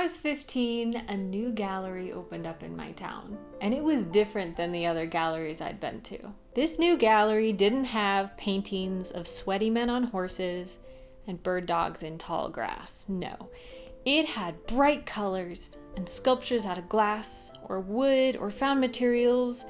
was 15, a new gallery opened up in my town, and it was different than the other galleries I'd been to. This new gallery didn't have paintings of sweaty men on horses and bird dogs in tall grass. No, it had bright colors and sculptures out of glass or wood or found materials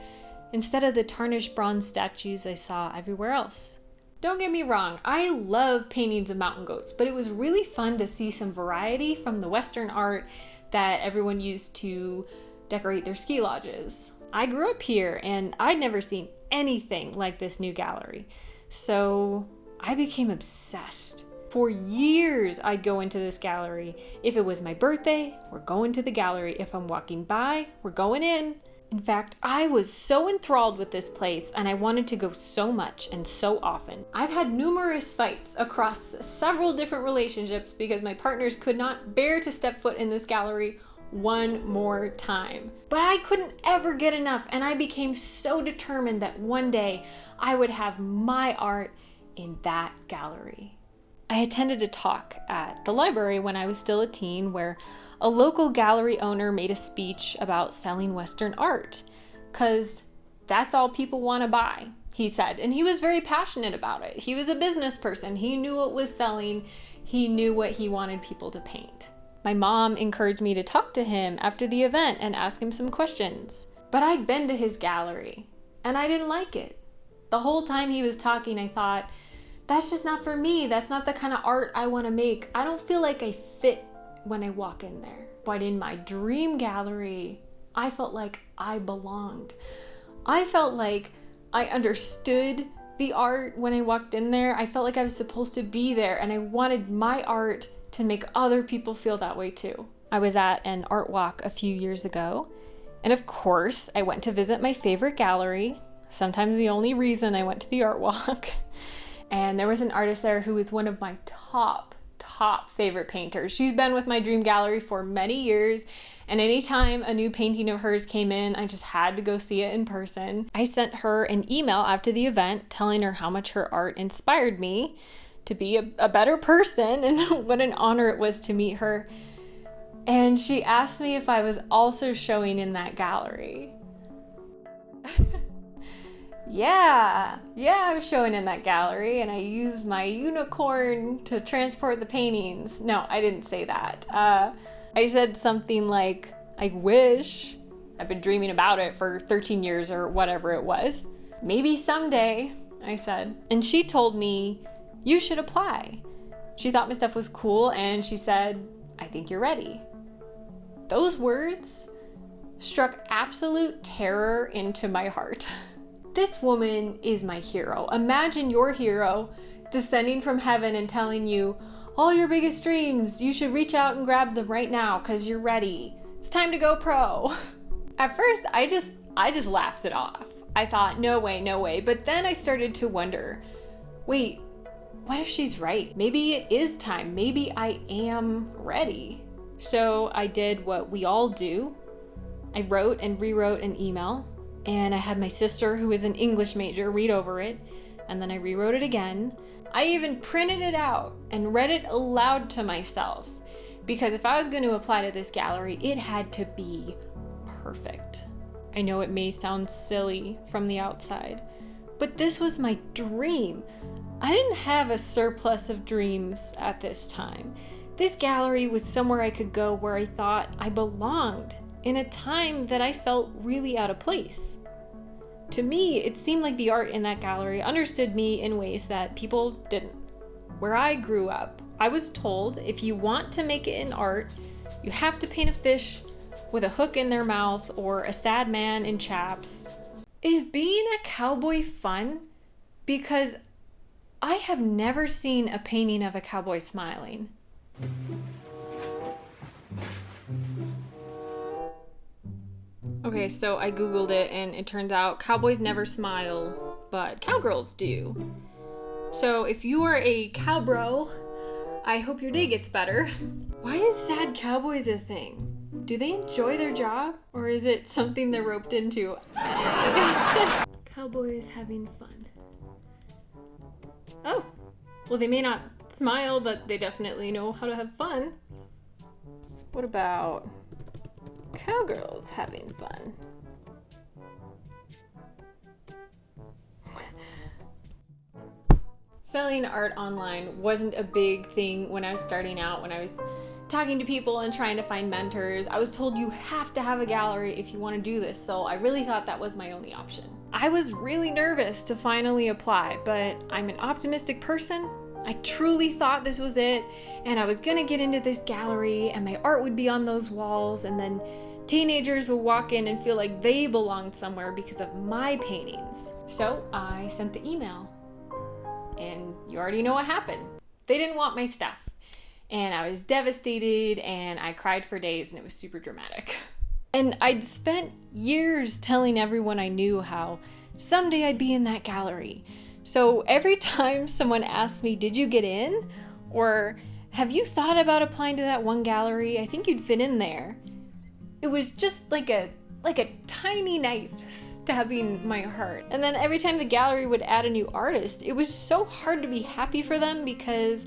instead of the tarnished bronze statues I saw everywhere else. Don't get me wrong, I love paintings of mountain goats, but it was really fun to see some variety from the Western art that everyone used to decorate their ski lodges. I grew up here and I'd never seen anything like this new gallery, so I became obsessed. For years, I'd go into this gallery. If it was my birthday, we're going to the gallery. If I'm walking by, we're going in. In fact, I was so enthralled with this place and I wanted to go so much and so often. I've had numerous fights across several different relationships because my partners could not bear to step foot in this gallery one more time. But I couldn't ever get enough, and I became so determined that one day I would have my art in that gallery. I attended a talk at the library when I was still a teen where a local gallery owner made a speech about selling Western art, because that's all people want to buy, he said. And he was very passionate about it. He was a business person. He knew what was selling. He knew what he wanted people to paint. My mom encouraged me to talk to him after the event and ask him some questions. But I'd been to his gallery and I didn't like it. The whole time he was talking, I thought, that's just not for me. That's not the kind of art I want to make. I don't feel like I fit when I walk in there. But in my dream gallery, I felt like I belonged. I felt like I understood the art when I walked in there. I felt like I was supposed to be there, and I wanted my art to make other people feel that way too. I was at an art walk a few years ago, and of course, I went to visit my favorite gallery, sometimes the only reason I went to the art walk. And there was an artist there who was one of my top favorite painters. She's been with my dream gallery for many years, and anytime a new painting of hers came in, I just had to go see it in person. I sent her an email after the event telling her how much her art inspired me to be a better person and what an honor it was to meet her. And she asked me if I was also showing in that gallery. Yeah, I was showing in that gallery, and I used my unicorn to transport the paintings. No, I didn't say that. I said something like, I wish. I've been dreaming about it for 13 years or whatever it was. Maybe someday, I said. And she told me, you should apply. She thought my stuff was cool, and she said, I think you're ready. Those words struck absolute terror into my heart. This woman is my hero. Imagine your hero descending from heaven and telling you all your biggest dreams. You should reach out and grab them right now because you're ready. It's time to go pro. At first, I just laughed it off. I thought, no way. But then I started to wonder, wait, what if she's right? Maybe it is time. Maybe I am ready. So I did what we all do. I wrote and rewrote an email. And I had my sister, who is an English major, read over it, and then I rewrote it again. I even printed it out and read it aloud to myself, because if I was going to apply to this gallery, it had to be perfect. I know it may sound silly from the outside, but this was my dream. I didn't have a surplus of dreams at this time. This gallery was somewhere I could go where I thought I belonged, in a time that I felt really out of place. To me, it seemed like the art in that gallery understood me in ways that people didn't. Where I grew up, I was told if you want to make it in art, you have to paint a fish with a hook in their mouth or a sad man in chaps. Is being a cowboy fun? Because I have never seen a painting of a cowboy smiling. Okay, so I googled it and it turns out cowboys never smile, but cowgirls do. So if you are a cowbro, I hope your day gets better. Why is sad cowboys a thing? Do they enjoy their job, or is it something they're roped into? Cowboys having fun. Oh, well, they may not smile, but they definitely know how to have fun. What about cowgirls having fun? Selling art online wasn't a big thing when I was starting out, when I was talking to people and trying to find mentors. I was told you have to have a gallery if you want to do this, so I really thought that was my only option. I was really nervous to finally apply, but I'm an optimistic person. I truly thought this was it, and I was gonna get into this gallery and my art would be on those walls, and then teenagers would walk in and feel like they belonged somewhere because of my paintings. So I sent the email. And you already know what happened. They didn't want my stuff. And I was devastated and I cried for days and it was super dramatic. And I'd spent years telling everyone I knew how someday I'd be in that gallery. So every time someone asked me, did you get in? Or have you thought about applying to that one gallery? I think you'd fit in there. It was just like a tiny knife stabbing my heart. And then every time the gallery would add a new artist, it was so hard to be happy for them because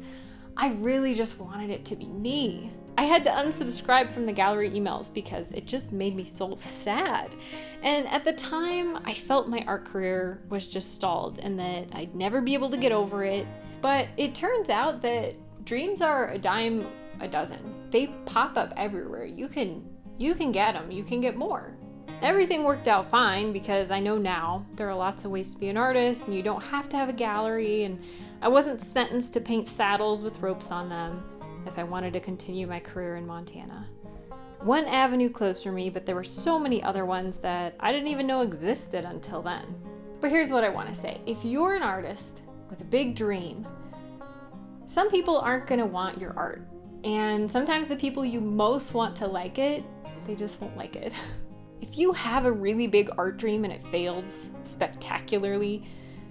I really just wanted it to be me. I had to unsubscribe from the gallery emails because it just made me so sad. And at the time, I felt my art career was just stalled and that I'd never be able to get over it. But it turns out that dreams are a dime a dozen. They pop up everywhere. You can get them, you can get more. Everything worked out fine because I know now there are lots of ways to be an artist and you don't have to have a gallery, and I wasn't sentenced to paint saddles with ropes on them if I wanted to continue my career in Montana. One avenue closed for me, but there were so many other ones that I didn't even know existed until then. But here's what I want to say. If you're an artist with a big dream, some people aren't going to want your art. And sometimes the people you most want to like it, they just won't like it. If you have a really big art dream and it fails spectacularly,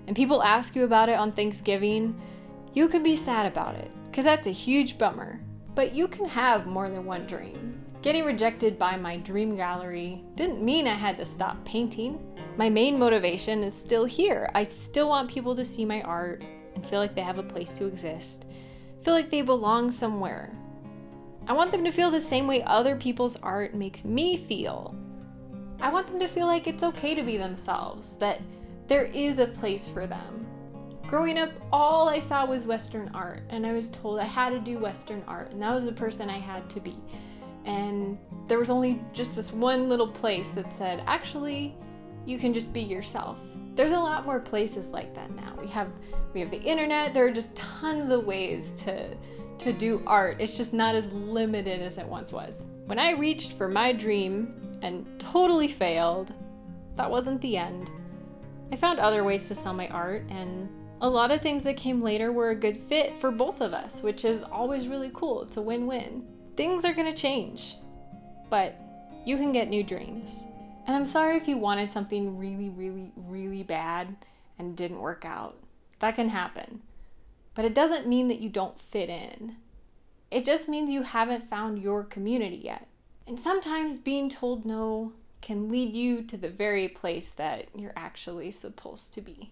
and people ask you about it on Thanksgiving, you can be sad about it, because that's a huge bummer. But you can have more than one dream. Getting rejected by my dream gallery didn't mean I had to stop painting. My main motivation is still here. I still want people to see my art and feel like they have a place to exist, feel like they belong somewhere. I want them to feel the same way other people's art makes me feel. I want them to feel like it's okay to be themselves, that there is a place for them. Growing up, all I saw was Western art, and I was told I had to do Western art, and that was the person I had to be. And there was only just this one little place that said, actually, you can just be yourself. There's a lot more places like that now. We have the internet. There are just tons of ways to do art. It's just not as limited as it once was. When I reached for my dream and totally failed, that wasn't the end. I found other ways to sell my art, and a lot of things that came later were a good fit for both of us, which is always really cool. It's a win-win. Things are gonna change, but you can get new dreams. And I'm sorry if you wanted something really, really, really bad and it didn't work out. That can happen. But it doesn't mean that you don't fit in. It just means you haven't found your community yet. And sometimes being told no can lead you to the very place that you're actually supposed to be.